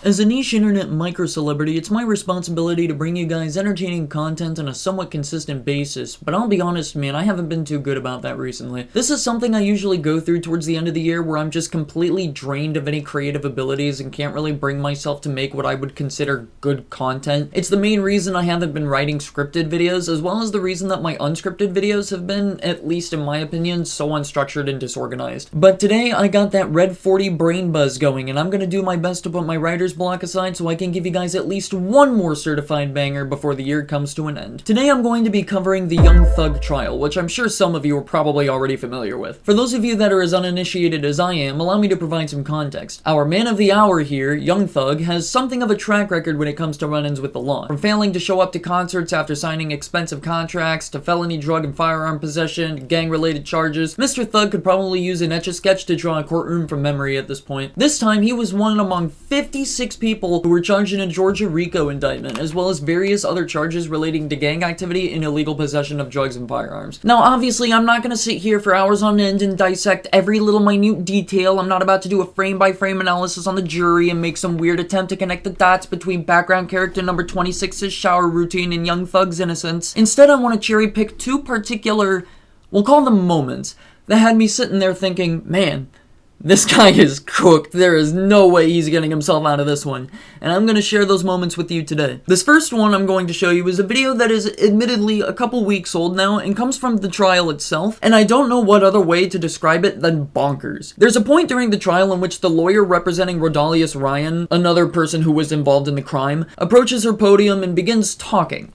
As a niche internet micro-celebrity, it's my responsibility to bring you guys entertaining content on a somewhat consistent basis, but I'll be honest, man, I haven't been too good about that recently. This is something I usually go through towards the end of the year where I'm just completely drained of any creative abilities and can't really bring myself to make what I would consider good content. It's the main reason I haven't been writing scripted videos, as well as the reason that my unscripted videos have been, at least in my opinion, so unstructured and disorganized. But today, I got that red 40 brain buzz going, and I'm gonna do my best to put my writer's block aside so I can give you guys at least one more certified banger before the year comes to an end. Today I'm going to be covering the Young Thug trial, which I'm sure some of you are probably already familiar with. For those of you that are as uninitiated as I am, allow me to provide some context. Our man of the hour here, Young Thug, has something of a track record when it comes to run-ins with the law. From failing to show up to concerts after signing expensive contracts, to felony drug and firearm possession, to gang-related charges, Mr. Thug could probably use an Etch-a-Sketch to draw a courtroom from memory at this point. This time, he was one among 56 people who were charged in a Georgia RICO indictment, as well as various other charges relating to gang activity and illegal possession of drugs and firearms. Now, obviously, I'm not gonna sit here for hours on end and dissect every little minute detail. I'm not about to do a frame-by-frame analysis on the jury and make some weird attempt to connect the dots between background character number 26's shower routine and Young Thug's innocence. Instead, I want to cherry-pick two particular, we'll call them moments, that had me sitting there thinking, man, this guy is cooked. There is no way he's getting himself out of this one. And I'm going to share those moments with you today. This first one I'm going to show you is a video that is admittedly a couple weeks old now and comes from the trial itself, and I don't know what other way to describe it than bonkers. There's a point during the trial in which the lawyer representing Rodalius Ryan, another person who was involved in the crime, approaches her podium and begins talking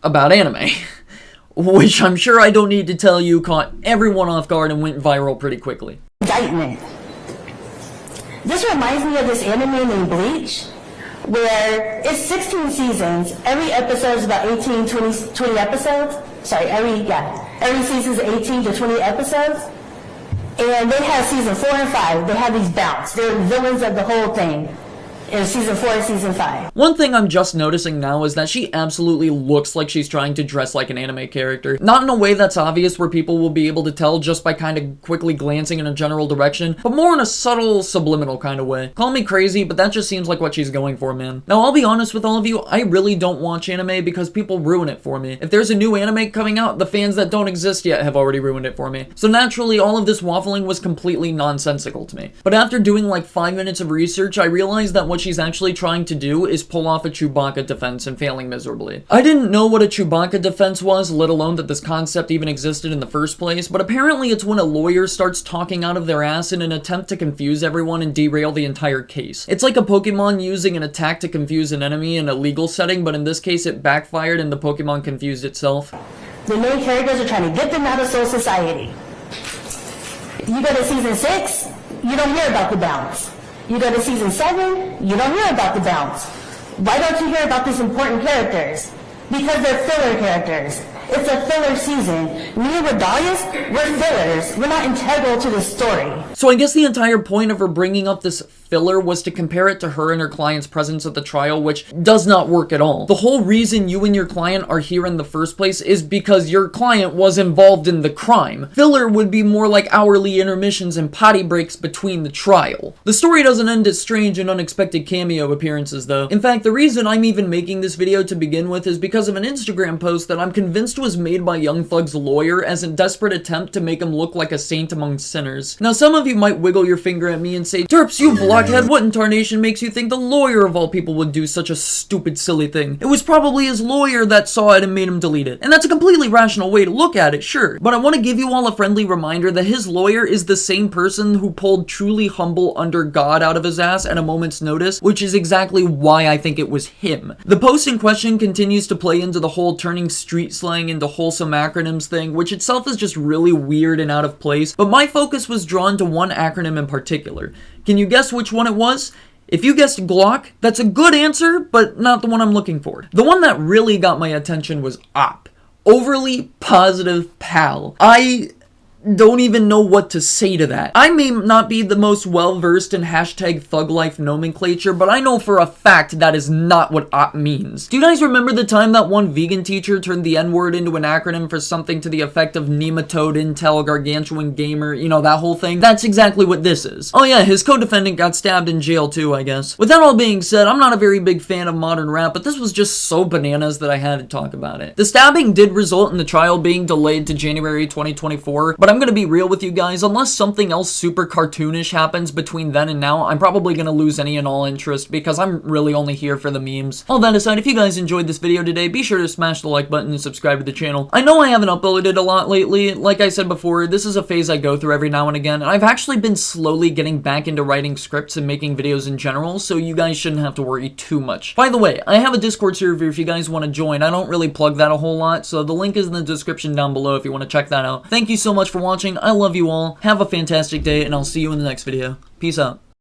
about anime. Which I'm sure I don't need to tell you caught everyone off guard and went viral pretty quickly. Indictment. This reminds me of this anime named Bleach, where it's 16 seasons. Every episode is about 18, 20 episodes. Sorry, every season is 18 to 20 episodes. And they have season 4 and 5. They have these bouts. They're villains of the whole thing. In season 4 and season 5. One thing I'm just noticing now is that she absolutely looks like she's trying to dress like an anime character. Not in a way that's obvious where people will be able to tell just by kind of quickly glancing in a general direction, but more in a subtle, subliminal kind of way. Call me crazy, but that just seems like what she's going for, man. Now, I'll be honest with all of you, I really don't watch anime because people ruin it for me. If there's a new anime coming out, the fans that don't exist yet have already ruined it for me. So naturally, all of this waffling was completely nonsensical to me. But after doing like 5 minutes of research, I realized that what she's actually trying to do is pull off a Chewbacca defense and failing miserably. I didn't know what a Chewbacca defense was, let alone that this concept even existed in the first place, but apparently it's when a lawyer starts talking out of their ass in an attempt to confuse everyone and derail the entire case. It's like a Pokemon using an attack to confuse an enemy in a legal setting, but in this case it backfired and the Pokemon confused itself. The main characters are trying to get them out of Soul Society. You go to season 6, you don't hear about the bounce. You go to season 7, you don't hear about the bounce. Why don't you hear about these important characters? Because they're filler characters. It's a filler season. Me and Rodalius, we're fillers. We're not integral to the story. So I guess the entire point of her bringing up this filler was to compare it to her and her client's presence at the trial, which does not work at all. The whole reason you and your client are here in the first place is because your client was involved in the crime. Filler would be more like hourly intermissions and potty breaks between the trial. The story doesn't end at strange and unexpected cameo appearances though. In fact, the reason I'm even making this video to begin with is because of an Instagram post that I'm convinced was made by Young Thug's lawyer as a desperate attempt to make him look like a saint among sinners. Now, some of you might wiggle your finger at me and say, Derps, you blockhead, what in tarnation makes you think the lawyer of all people would do such a stupid, silly thing? It was probably his lawyer that saw it and made him delete it. And that's a completely rational way to look at it, sure. But I want to give you all a friendly reminder that his lawyer is the same person who pulled truly humble under God out of his ass at a moment's notice, which is exactly why I think it was him. The post in question continues to play into the whole turning street slang into wholesome acronyms thing, which itself is just really weird and out of place, but my focus was drawn to one acronym in particular. Can you guess which one it was? If you guessed Glock, that's a good answer, but not the one I'm looking for. The one that really got my attention was OP. Overly Positive Pal. don't even know what to say to that. I may not be the most well-versed in hashtag thug life nomenclature, but I know for a fact that is not what "op" means. Do you guys remember the time that one vegan teacher turned the N-word into an acronym for something to the effect of nematode, intel, gargantuan gamer, you know, that whole thing? That's exactly what this is. Oh yeah, his co-defendant got stabbed in jail too, I guess. With that all being said, I'm not a very big fan of modern rap, but this was just so bananas that I had to talk about it. The stabbing did result in the trial being delayed to January 2024, but I'm gonna be real with you guys, unless something else super cartoonish happens between then and now, I'm probably gonna lose any and all interest because I'm really only here for the memes. All that aside, if you guys enjoyed this video today, be sure to smash the like button and subscribe to the channel. I know I haven't uploaded a lot lately. Like I said before, this is a phase I go through every now and again, and I've actually been slowly getting back into writing scripts and making videos in general, so you guys shouldn't have to worry too much. By the way, I have a Discord server if you guys want to join. I don't really plug that a whole lot, so the link is in the description down below if you want to check that out. Thank you so much for watching. I love you all. Have a fantastic day, and I'll see you in the next video. Peace out.